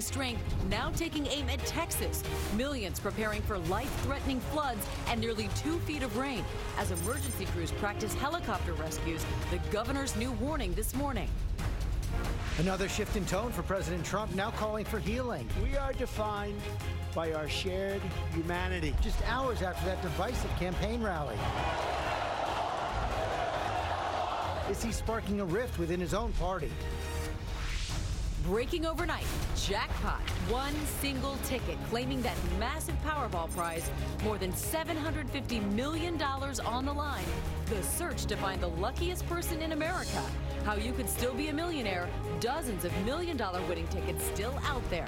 strength, now taking aim at Texas. Millions preparing for life-threatening floods and nearly 2 feet of rain. As emergency crews practice helicopter rescues, the governor's new warning this morning. Another shift in tone for President Trump, now calling for healing. We are defined by our shared humanity. Just hours after that divisive campaign rally. Is he sparking a rift within his own party? Breaking overnight, jackpot, one single ticket claiming that massive Powerball prize, more than $750 million on the line. The search to find the luckiest person in America. How you could still be a millionaire, dozens of million-dollar winning tickets still out there.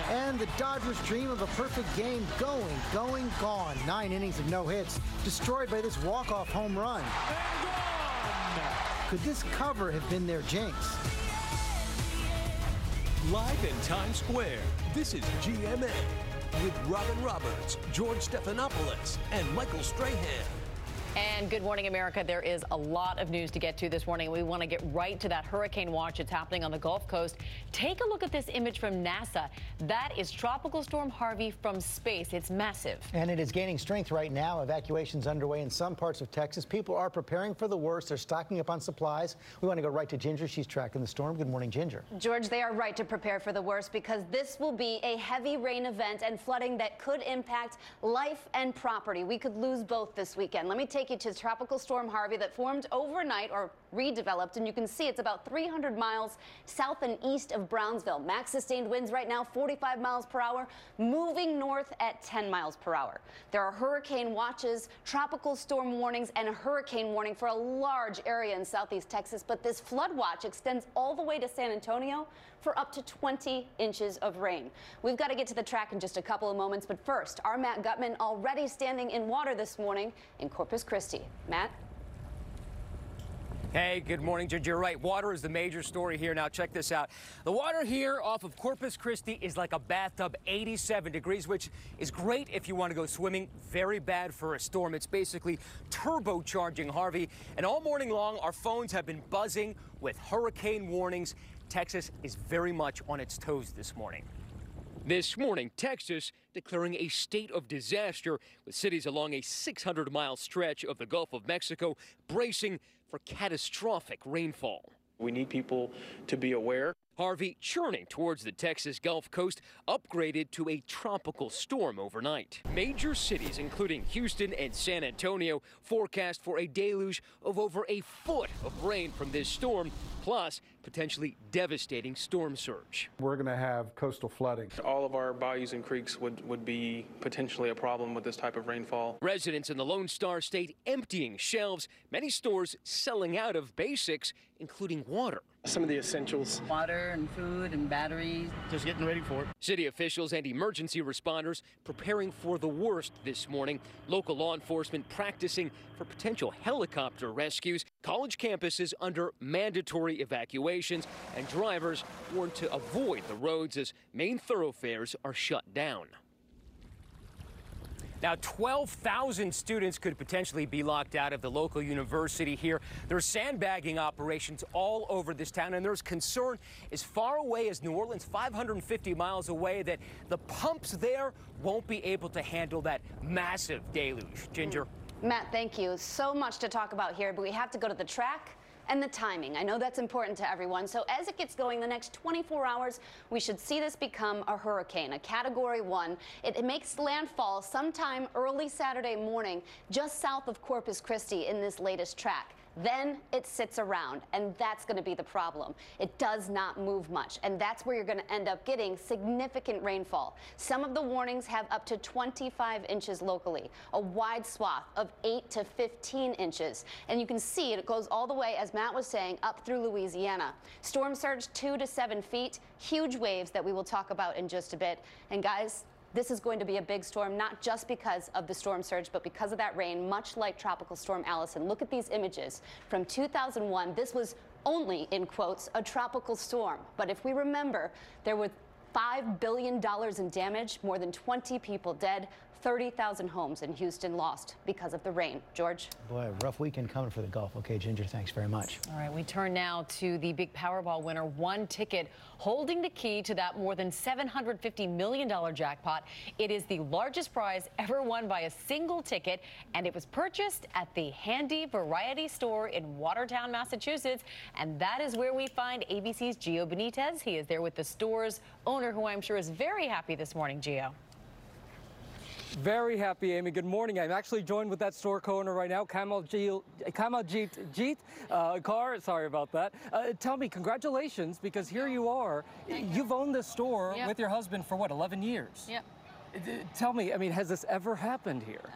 And the Dodgers' dream of a perfect game going, gone. 9 innings of no hits, destroyed by this walk-off home run. Could this cover have been their jinx? Live in Times Square, this is GMA with Robin Roberts, George Stephanopoulos, and Michael Strahan. And good morning, America. There is a lot of news to get to this morning. We want to get right to that hurricane watch. It's happening on the Gulf Coast. Take a look at this image from NASA. That is Tropical Storm Harvey from space. It's massive. And it is gaining strength right now. Evacuations underway in some parts of Texas. People are preparing for the worst. They're stocking up on supplies. We want to go right to Ginger. She's tracking the storm. Good morning, Ginger. George, they are right to prepare for the worst because this will be a heavy rain event and flooding that could impact life and property. We could lose both this weekend. Let me take you to Tropical Storm Harvey that formed overnight or redeveloped, and you can see it's about 300 miles south and east of Brownsville. Max sustained winds right now 45 miles per hour, moving north at 10 miles per hour. There are hurricane watches, tropical storm warnings, and a hurricane warning for a large area in southeast Texas, but this flood watch extends all the way to San Antonio for up to 20 inches of rain. We've got to get to the track in just a couple of moments, but first, our Matt Gutman already standing in water this morning in Corpus Christi. Matt? Hey, good morning, Ginger. You're right. Water is the major story here. Now, check this out. The water here off of Corpus Christi is like a bathtub, 87 degrees, which is great if you want to go swimming. Very bad for a storm. It's basically turbocharging Harvey. And all morning long, our phones have been buzzing with hurricane warnings. Texas is very much on its toes this morning. This morning, Texas declaring a state of disaster with cities along a 600-mile stretch of the Gulf of Mexico bracing for catastrophic rainfall. We need people to be aware. Harvey churning towards the Texas Gulf Coast, upgraded to a tropical storm overnight. Major cities, including Houston and San Antonio, forecast for a deluge of over a foot of rain from this storm, plus potentially devastating storm surge. We're going to have coastal flooding. All of our bayous and creeks would be potentially a problem with this type of rainfall. Residents in the Lone Star State emptying shelves, many stores selling out of basics, including water. Some of the essentials. Water and food and batteries. Just getting ready for it. City officials and emergency responders preparing for the worst this morning. Local law enforcement practicing for potential helicopter rescues. College campuses under mandatory evacuations, and drivers warned to avoid the roads as main thoroughfares are shut down. Now, 12,000 students could potentially be locked out of the local university here. There's sandbagging operations all over this town, and there's concern as far away as New Orleans, 550 miles away, that the pumps there won't be able to handle that massive deluge. Ginger? Matt, thank you. So much to talk about here, but we have to go to the track and the timing. I know that's important to everyone. So as it gets going, the next 24 hours, we should see this become a hurricane, a Category 1. It makes landfall sometime early Saturday morning just south of Corpus Christi in this latest track. Then it sits around, and that's going to be the problem. It does not move much, and that's where you're going to end up getting significant rainfall. Some of the warnings have up to 25 inches locally, a wide swath of 8 to 15 inches. And you can see it goes all the way, as Matt was saying, up through Louisiana. Storm surge 2 to 7 feet, huge waves that we will talk about in just a bit. And guys, this is going to be a big storm, not just because of the storm surge, but because of that rain, much like Tropical Storm Allison. Look at these images from 2001. This was only, in quotes, a tropical storm. But if we remember, there was $5 billion in damage, more than 20 people dead, 30,000 homes in Houston lost because of the rain. George? Boy, a rough weekend coming for the golf. Okay, Ginger, thanks very much. All right, we turn now to the big Powerball winner, one ticket holding the key to that more than $750 million jackpot. It is the largest prize ever won by a single ticket, and it was purchased at the Handy Variety Store in Watertown, Massachusetts. And that is where we find ABC's Gio Benitez. He is there with the store's owner, who I'm sure is very happy this morning, Gio. Very happy, Amy. Good morning. I'm actually joined with that store co-owner right now, Kamaljeet Kaur. Sorry about that. Tell me, congratulations, because here you are. You've owned this store with your husband for what, 11 years? Yep. Tell me, I mean, has this ever happened here?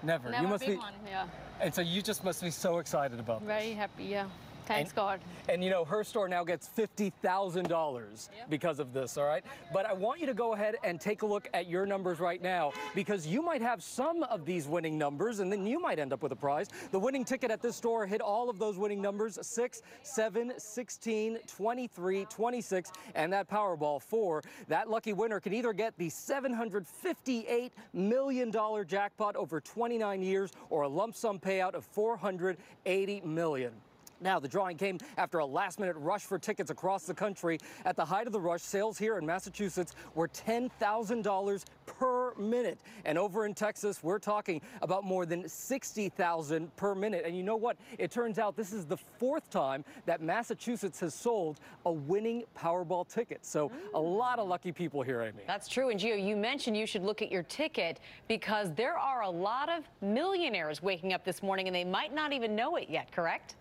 Never. You must big be. one, yeah. And so you just must be so excited about this. Very happy, yeah. Thanks God. And you know, her store now gets $50,000 because of this, all right? But I want you to go ahead and take a look at your numbers right now, because you might have some of these winning numbers, and then you might end up with a prize. The winning ticket at this store hit all of those winning numbers: 6, 7, 16, 23, 26, and that Powerball 4. That lucky winner can either get the $758 million jackpot over 29 years or a lump sum payout of $480 million. Now, the drawing came after a last-minute rush for tickets across the country. At the height of the rush, sales here in Massachusetts were $10,000 per minute. And over in Texas, we're talking about more than $60,000 per minute. And you know what? It turns out this is the 4th time that Massachusetts has sold a winning Powerball ticket. So a lot of lucky people here, Amy. That's true. And Gio, you mentioned you should look at your ticket, because there are a lot of millionaires waking up this morning and they might not even know it yet, correct?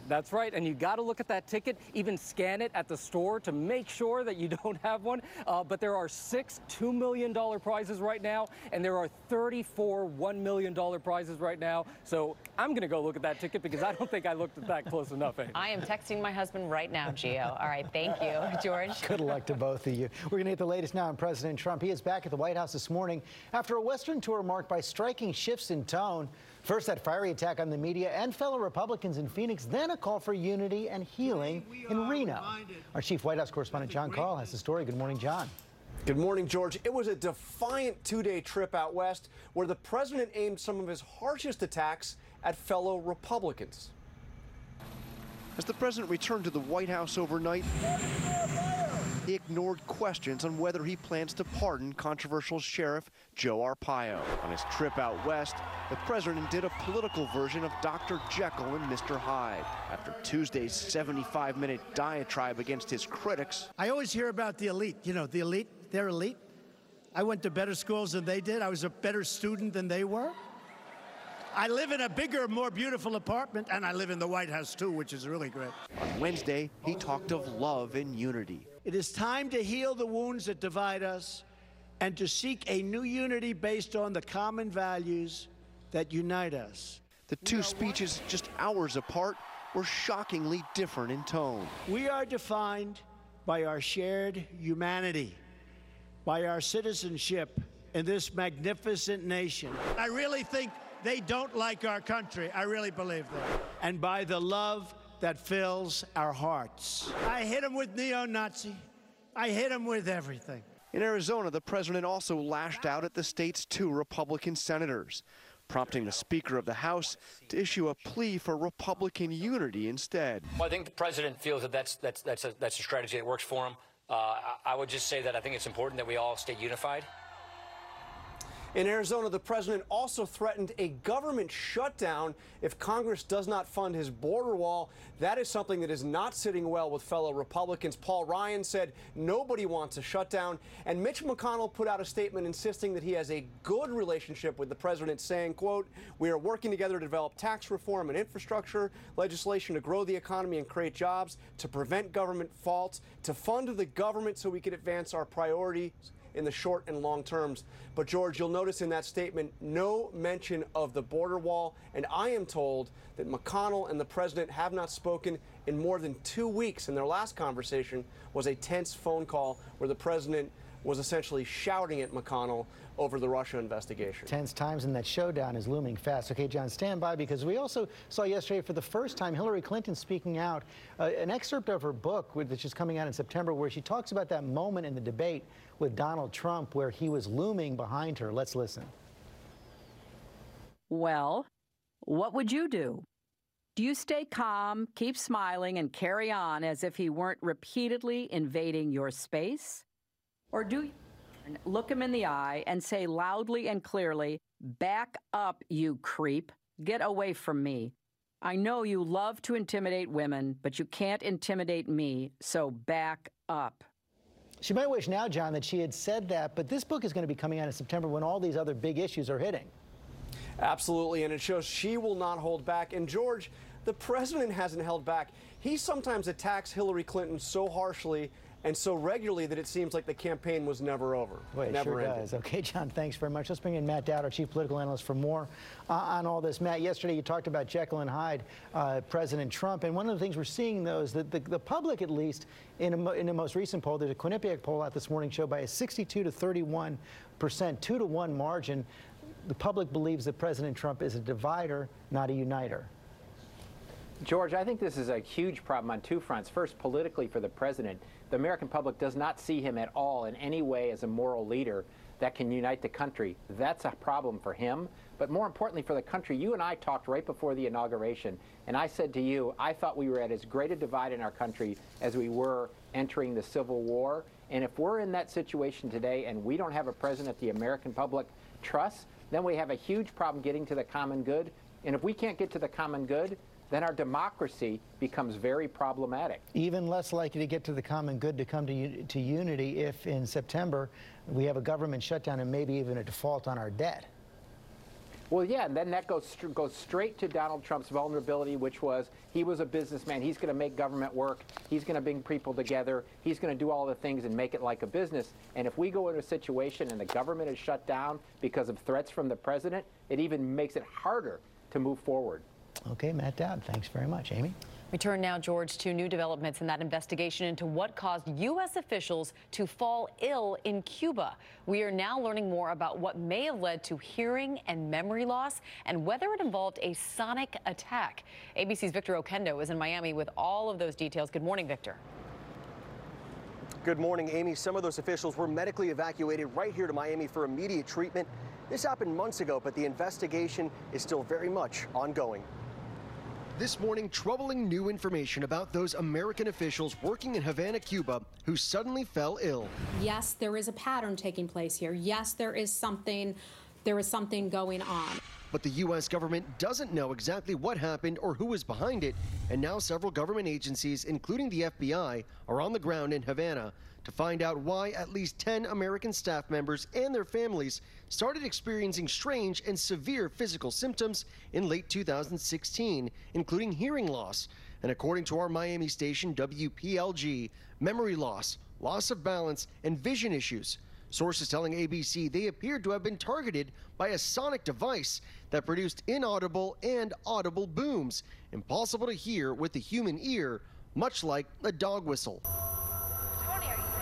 That's right, and you got to look at that ticket, even scan it at the store to make sure that you don't have one. But there are 6 $2 million prizes right now, and there are 34 $1 million prizes right now. So I'm going to go look at that ticket, because I don't think I looked at that close enough, Amy. I am texting my husband right now, Gio. All right, thank you, George. Good luck to both of you. We're going to get the latest now on President Trump. He is back at the White House this morning after a Western tour marked by striking shifts in tone. First, that fiery attack on the media and fellow Republicans in Phoenix, then a call for unity and healing in Reno. Our chief White House correspondent, John Carl, has the story. Good morning, John. Good morning, George. It was a defiant two-day trip out west where the president aimed some of his harshest attacks at fellow Republicans. As the president returned to the White House overnight, he ignored questions on whether he plans to pardon controversial Sheriff Joe Arpaio. On his trip out west, the president did a political version of Dr. Jekyll and Mr. Hyde. After Tuesday's 75-minute diatribe against his critics, I always hear about the elite. You know, the elite, they're elite. I went to better schools than they did. I was a better student than they were. I live in a bigger, more beautiful apartment, and I live in the White House, too, which is really great. On Wednesday, he talked of love and unity. It is time to heal the wounds that divide us and to seek a new unity based on the common values that unite us. The two speeches, just hours apart, were shockingly different in tone. We are defined by our shared humanity, by our citizenship in this magnificent nation. I really think they don't like our country. I really believe that. And by the love that fills our hearts. I hit them with neo-Nazi. I hit them with everything. In Arizona, the president also lashed out at the state's 2 Republican senators, prompting the Speaker of the House to issue a plea for Republican unity instead. Well, I think the president feels that that's a strategy that works for him. I would just say that I think it's important that we all stay unified. In Arizona, the president also threatened a government shutdown if Congress does not fund his border wall. That is something that is not sitting well with fellow Republicans. Paul Ryan said nobody wants a shutdown. And Mitch McConnell put out a statement insisting that he has a good relationship with the president, saying, quote, "We are working together to develop tax reform and infrastructure legislation to grow the economy and create jobs, to prevent government faults, to fund the government so we can advance our priorities in the short and long terms." But George, you'll notice in that statement no mention of the border wall, and I am told that McConnell and the president have not spoken in more than 2 weeks, and their last conversation was a tense phone call where the president was essentially shouting at McConnell over the Russia investigation. Tense times, and that showdown is looming fast. Okay, John, stand by, because we also saw yesterday for the first time Hillary Clinton speaking out, an excerpt of her book, which is coming out in September, where she talks about that moment in the debate with Donald Trump where he was looming behind her. Let's listen. Well, what would you do? Do you stay calm, keep smiling, and carry on as if he weren't repeatedly invading your space? Or do you look him in the eye and say loudly and clearly, "Back up, you creep. Get away from me. I know you love to intimidate women, but you can't intimidate me, so back up." She might wish now, John, that she had said that, but this book is going to be coming out in September when all these other big issues are hitting. Absolutely, and it shows she will not hold back. And George, the president hasn't held back. He sometimes attacks Hillary Clinton so harshly and so regularly that it seems like the campaign was never over. Well, it sure does. Okay, John, thanks very much. Let's bring in Matt Dowd, our chief political analyst, for more on all this. Matt, yesterday you talked about Jekyll and Hyde, President Trump, and one of the things we're seeing, though, is that the public, at least in the most recent poll, there's a Quinnipiac poll out this morning, showed by a 62 to 31%, 2-to-1 margin. The public believes that President Trump is a divider, not a uniter. George, I think this is a huge problem on two fronts. First, politically for the president, the American public does not see him at all in any way as a moral leader that can unite the country. That's a problem for him. But more importantly for the country, you and I talked right before the inauguration, and I said to you, I thought we were at as great a divide in our country as we were entering the Civil War. And if we're in that situation today and we don't have a president the American public trusts, then we have a huge problem getting to the common good. And if we can't get to the common good, then our democracy becomes very problematic. Even less likely to get to the common good, to come to unity if in September we have a government shutdown and maybe even a default on our debt. Well, yeah, and then that goes straight to Donald Trump's vulnerability, which was he was a businessman. He's going to make government work. He's going to bring people together. He's going to do all the things and make it like a business. And if we go into a situation and the government is shut down because of threats from the president, it even makes it harder to move forward. Okay, Matt Dowd, thanks very much. Amy? We turn now, George, to new developments in that investigation into what caused U.S. officials to fall ill in Cuba. We are now learning more about what may have led to hearing and memory loss and whether it involved a sonic attack. ABC's Victor Oquendo is in Miami with all of those details. Good morning, Victor. Good morning, Amy. Some of those officials were medically evacuated right here to Miami for immediate treatment. This happened months ago, but the investigation is still very much ongoing. This morning, troubling new information about those American officials working in Havana, Cuba, who suddenly fell ill. Yes, there is a pattern taking place here. Yes, there is something going on. But the U.S. government doesn't know exactly what happened or who was behind it, and now several government agencies, including the FBI, are on the ground in Havana to find out why at least 10 American staff members and their families started experiencing strange and severe physical symptoms in late 2016, including hearing loss. And according to our Miami station, WPLG, memory loss, loss of balance, and vision issues. Sources telling ABC they appeared to have been targeted by a sonic device that produced inaudible and audible booms, impossible to hear with the human ear, much like a dog whistle. Tony, are you there?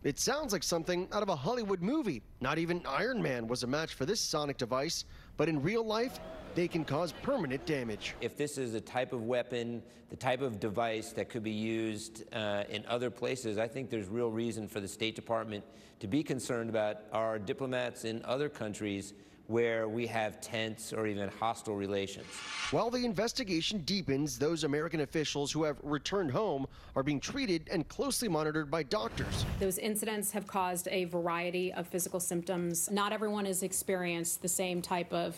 It sounds like something out of a Hollywood movie. Not even Iron Man was a match for this sonic device, but in real life, they can cause permanent damage. If this is the type of weapon, the type of device that could be used in other places, I think there's real reason for the State Department to be concerned about our diplomats in other countries where we have tense or even hostile relations. While the investigation deepens, those American officials who have returned home are being treated and closely monitored by doctors. Those incidents have caused a variety of physical symptoms. Not everyone has experienced the same type of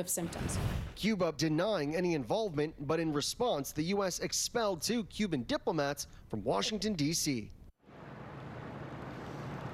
symptoms. Cuba denying any involvement, but in response, the U.S. expelled 2 Cuban diplomats from Washington, D.C.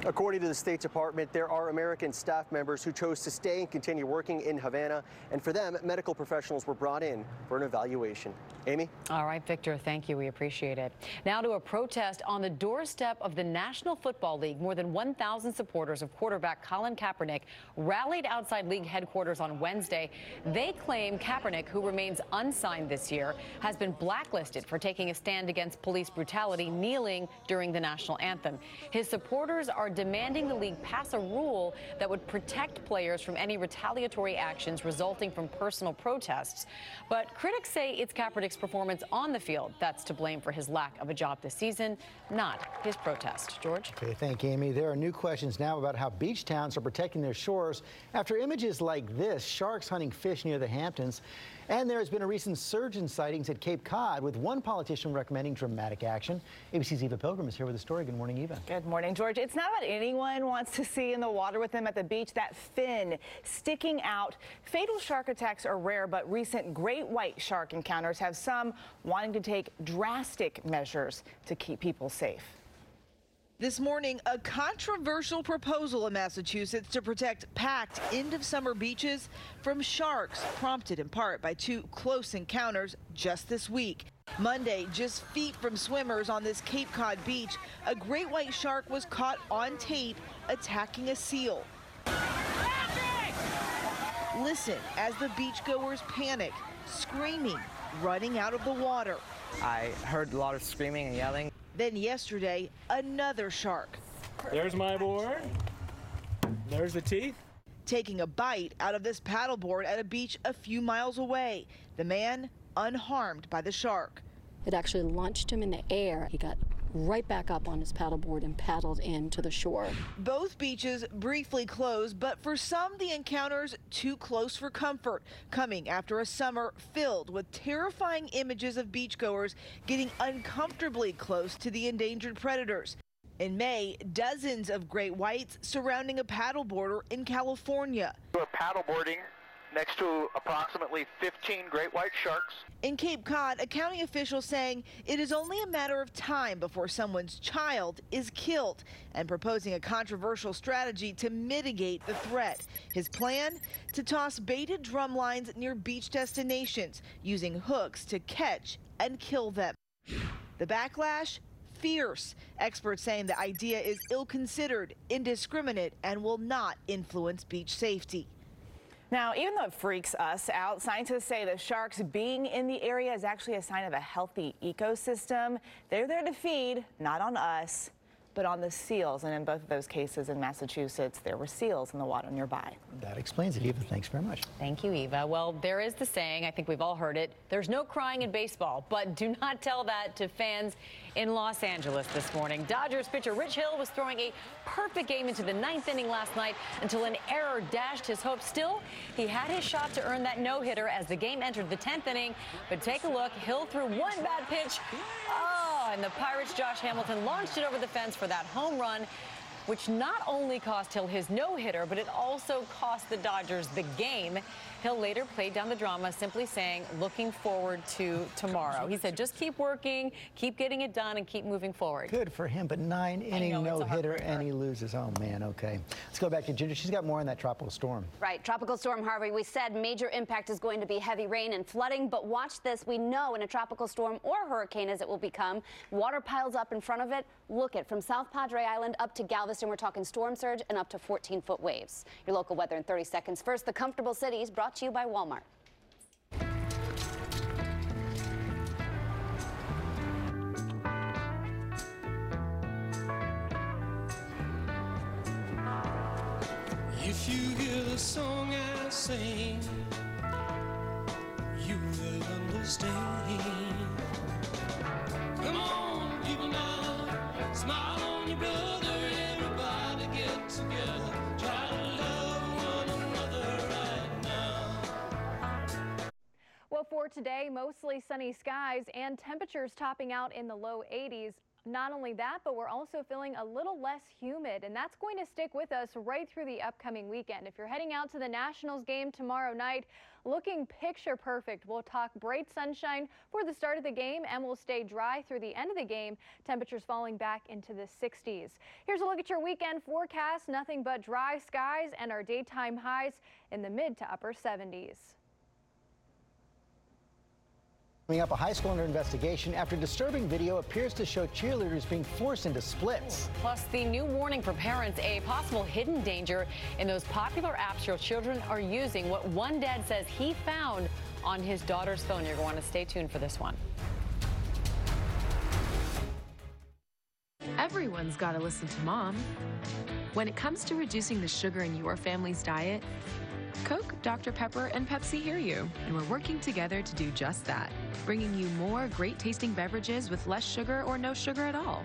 According to the State Department, there are American staff members who chose to stay and continue working in Havana, and for them, medical professionals were brought in for an evaluation. Amy? All right, Victor, thank you. We appreciate it. Now to a protest on the doorstep of the National Football League. More than 1,000 supporters of quarterback Colin Kaepernick rallied outside league headquarters on Wednesday. They claim Kaepernick, who remains unsigned this year, has been blacklisted for taking a stand against police brutality, kneeling during the national anthem. His supporters are demanding the league pass a rule that would protect players from any retaliatory actions resulting from personal protests. But critics say it's Kaepernick's performance on the field that's to blame for his lack of a job this season, not his protest. George? Okay, thank you, Amy. There are new questions now about how beach towns are protecting their shores after images like this, sharks hunting fish near the Hamptons. And there has been a recent surge in sightings at Cape Cod, with one politician recommending dramatic action. ABC's Eva Pilgrim is here with the story. Good morning, Eva. Good morning, George. It's not what anyone wants to see in the water with them at the beach, that fin sticking out. Fatal shark attacks are rare, but recent great white shark encounters have some wanting to take drastic measures to keep people safe. This morning, a controversial proposal in Massachusetts to protect packed end-of-summer beaches from sharks, prompted in part by two close encounters just this week. Monday, just feet from swimmers on this Cape Cod beach, a great white shark was caught on tape attacking a seal. Listen as the beachgoers panic, screaming, running out of the water. I heard a lot of screaming and yelling. Then yesterday, another shark. There's my board. There's the teeth. Taking a bite out of this paddleboard at a beach a few miles away. The man unharmed by the shark. It actually launched him in the air. He got right back up on his paddleboard and paddled into the shore. Both beaches briefly closed, but for some, the encounters too close for comfort, coming after a summer filled with terrifying images of beachgoers getting uncomfortably close to the endangered predators. In May, dozens of great whites surrounding a paddleboarder in California. We're paddleboarding next to approximately 15 great white sharks. In Cape Cod, a county official saying it is only a matter of time before someone's child is killed, and proposing a controversial strategy to mitigate the threat. His plan? To toss baited drum lines near beach destinations, using hooks to catch and kill them. The backlash? Fierce. Experts saying the idea is ill-considered, indiscriminate, and will not influence beach safety. Now, even though it freaks us out, scientists say the sharks being in the area is actually a sign of a healthy ecosystem. They're there to feed, not on us, but on the seals. And in both of those cases in Massachusetts, there were seals in the water nearby. That explains it, Eva. Thanks very much. Thank you, Eva. Well, there is the saying, I think we've all heard it, there's no crying in baseball, but do not tell that to fans in Los Angeles this morning. Dodgers pitcher Rich Hill was throwing a perfect game into the 9th inning last night until an error dashed his hopes. Still, he had his shot to earn that no-hitter as the game entered the 10th inning. But take a look, Hill threw one bad pitch. Oh, and the Pirates' Josh Hamilton launched it over the fence for that home run, which not only cost Hill his no-hitter, but it also cost the Dodgers the game. Hill later played down the drama, simply saying, looking forward to tomorrow. He said, just keep working, keep getting it done, and keep moving forward. Good for him, but 9-inning no-hitter, and he loses. Oh, man, okay. Let's go back to Ginger. She's got more on that tropical storm. Right, Tropical Storm Harvey. We said major impact is going to be heavy rain and flooding, but watch this. We know in a tropical storm or hurricane, as it will become, water piles up in front of it. Look at from South Padre Island up to Galveston. We're talking storm surge and up to 14-foot waves. Your local weather in 30 seconds. First, the comfortable cities brought to you by Walmart. If you hear the song I sing, you will understand. Come on, people now, smile on your brother, everybody get together, try to love one another right now. Well, for today, mostly sunny skies and temperatures topping out in the low 80s. Not only that, but we're also feeling a little less humid, and that's going to stick with us right through the upcoming weekend. If you're heading out to the Nationals game tomorrow night, looking picture perfect. We'll talk bright sunshine for the start of the game, and we'll stay dry through the end of the game. Temperatures falling back into the 60s. Here's a look at your weekend forecast. Nothing but dry skies and our daytime highs in the mid to upper 70s. Coming up, a high school under investigation after disturbing video appears to show cheerleaders being forced into splits. Plus, the new warning for parents, a possible hidden danger in those popular apps your children are using. What one dad says he found on his daughter's phone. You're going to stay tuned for this one. Everyone's got to listen to Mom. When it comes to reducing the sugar in your family's diet, Coke, Dr. Pepper, and Pepsi hear you, and we're working together to do just that, bringing you more great-tasting beverages with less sugar or no sugar at all.